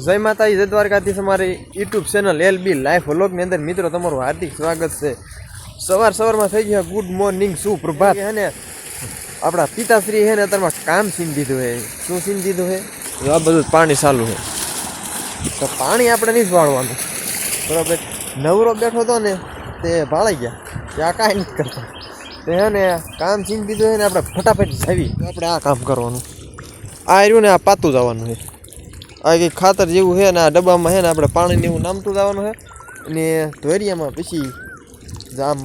જય માતાજી, જય દ્વારકાધીશ. અમારી યુટ્યુબ ચેનલ LB લાઈફ વ્લોગની અંદર મિત્રો તમારું હાર્દિક સ્વાગત છે. સવારમાં થઈ ગયા ગુડ મોર્નિંગ, સુપ્રભાત. હે ને આપણા પિતાશ્રી હે ને અત્યારમાં કામ સીન દીધું હે. શું સીન દીધું હે? આ બધું પાણી ચાલુ છે, તો પાણી આપણે નહીં જ વાળવાનું, બરાબર. નવરો બેઠો હતો ને તે ભાળાઈ ગયા, ત્યાં કાંઈ નથી કરતા. તો હે ને કામ સીન દીધું હે ને આપણે ફટાફટ જાવી આપણે આ કામ કરવાનું. આ રહ્યું ને આ પાતું જવાનું છે. આ કંઈક ખાતર જેવું છે ને આ ડબ્બામાં છે ને આપણે પાણીને એવું નામતું જવાનું છે અને ધોરિયામાં પછી આમ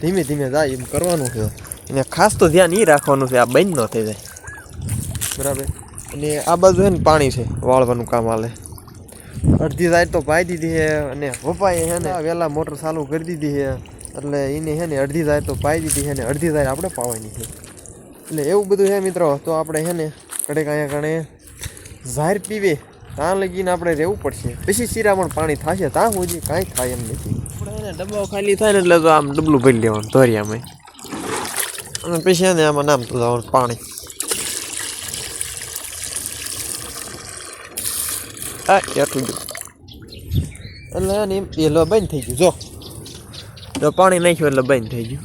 ધીમે ધીમે જાય એમ કરવાનું છે. અને ખાસ તો ધ્યાન એ રાખવાનું છે આ બંધ ન થઈ જાય, બરાબર. અને આ બાજુ છે ને પાણી છે, વાળવાનું કામ હાલે. અડધી સાઈડ તો પાઈ દીધી છે અને પપ્પાએ છે ને વહેલા મોટર ચાલુ કરી દીધી છે, એટલે એને છે ને અડધી સાઈડ તો પાઈ દીધી છે ને અડધી સાઈડ આપણે પાવાની છે. એટલે એવું બધું છે મિત્રો. તો આપણે છે ને કડેક અહીંયા કણે ઝાર પીવે ત્યાં લગીને આપણે રહેવું પડશે. પછી શિરામણ પાણી થશે, ત્યાં સુધી કાંઈ થાય એમ નથી. આપણે એને ડબ્બો ખાલી થાય ને એટલે તો આમ ડબલું ભરી લેવાનું ધોરિયામાં, અને પછી એને આમાં નામતું જવાનું પાણી. હા એટલું જ. એટલે એને એમ એટલે બંધ થઈ ગયું. જો પાણી નાખ્યું એટલે બંધ થઈ ગયું,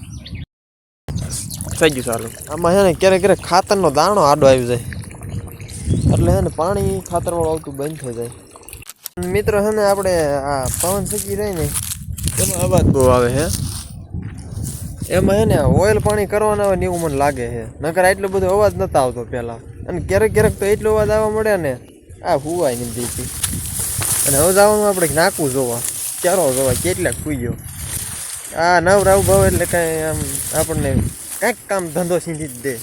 થઈ ગયું ચાલુ. આમાં છે ને ક્યારેક ક્યારેક ખાતરનો દાણો આડો આવી જાય, એટલે છે ને પાણી ખાતરવાળું આવતું બંધ થઈ જાય. મિત્રો છે ને આપણે આ પવન સકી રહી ને એમાં અવાજ બહુ આવે છે. એમાં છે ને ઓઇલ પાણી કરવાના હોય ને એવું મને લાગે છે, નકર એટલો બધો અવાજ નહોતો આવતો પહેલાં. અને ક્યારેક ક્યારેક તો એટલો અવાજ આવવા મળે ને આ હુવાય નહીં દેતી. અને હવે જવાનું આપણે નાખવું જોવા, ક્યારો જોવા કેટલાક ખુઈ આ નવ રાવ ભાવ એટલે કાંઈ આમ આપણને કાંઈક કામ ધંધો સીધી જ દે.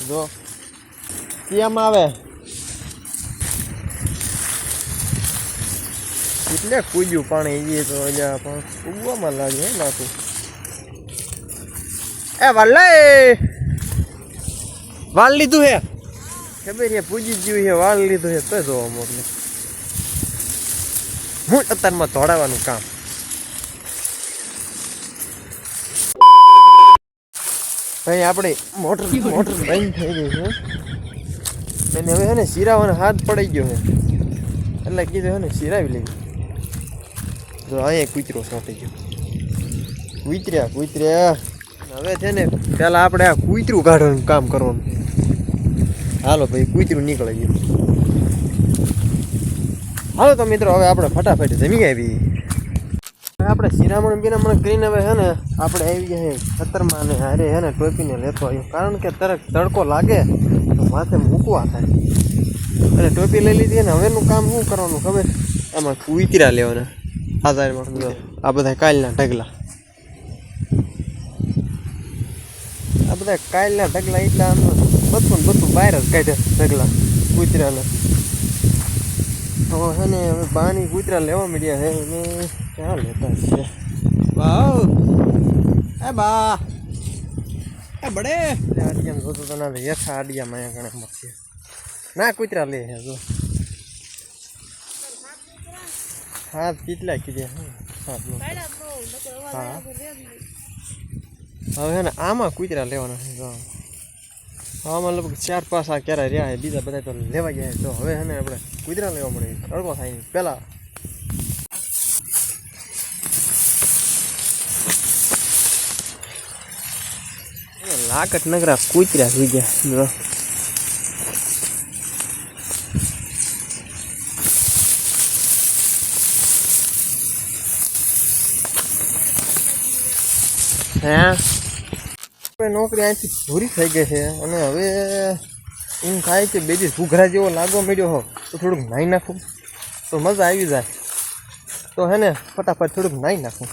જો ક્યાંમાં આવે એટલે કૂદ્યું પાણી એ તો પણ ઉગવામાં લાગે હે નાખું. એ વાલે વાળ લીધું હે, ખબર છે પૂજી ગયું છે, વાળ લીધું છે તો જોવા મોકલે. હું અત્યારમાં ધોડાવાનું કામ. ભાઈ આપણે મોટર બંધ થઈ ગઈ છે અને હવે છે ને સિરાવાનો હાથ પડી ગયો છે, એટલે કીધું છે ને સિરાવી લેવી. જો અહીંયા કૂતરો સોંટી ગયો, કૂતર્યા. હવે છે ને પહેલાં આપણે આ કૂતરું કાઢવાનું કામ કરવાનું. હાલો ભાઈ, કૂતરું નીકળી ગયું. હાલો તો મિત્રો હવે આપણે ફટાફટ જમી આવી. આપણે શિરામણ બિરામણ કરીને હવે છે ને આપણે આવી ગયા ખતરમાં અને હારે છે ને ટોપીને લેતો આવ્યો, કારણ કે તરત તડકો લાગે તો માથે મૂકવા થાય. અને ટોપી લઈ લીધી ને હવેનું કામ શું કરવાનું ખબર? એમાં કૂતરા લેવાના. આ બધા કાલના ઢગલા, આ બધા કાલના ઢગલા એટલે આમ બધું બહાર જ કાઢ્યા ઢગલા કૂતરાના. તો છે ને હવે બાની કૂતરા લેવા મળ્યા છે ને ક્યાં લેતા છે? વાવ એ બા એ બડે આડિયામાં જોતો તો ના યથા આડિયામાં અહીંયા ઘણા મળશે ના કૂતરા લે છે. જો હા કેટલા કીધા હા. હવે છે ને આમાં કૂતરા લેવાના છે. જો આમાં લગભગ 4-5 આ ક્યારે રહ્યા છે, બીજા બધા તો લેવા ગયા છે. તો હવે છે ને આપણે કૂતરા લેવા મળે, તડકો થાય નહીં પહેલાં. લાકટ નગરા કૂતરા સુઈ ગયા. હે નોકરી અહીંથી પૂરી થઈ ગઈ છે અને હવે એમ થાય કે બે દિવસ ઘૂઘરા જેવો લાગવા મળ્યો હો તો થોડુંક નાહી નાખું તો મજા આવી જાય. તો હે ને ફટાફટ થોડુંક નાહી નાખું.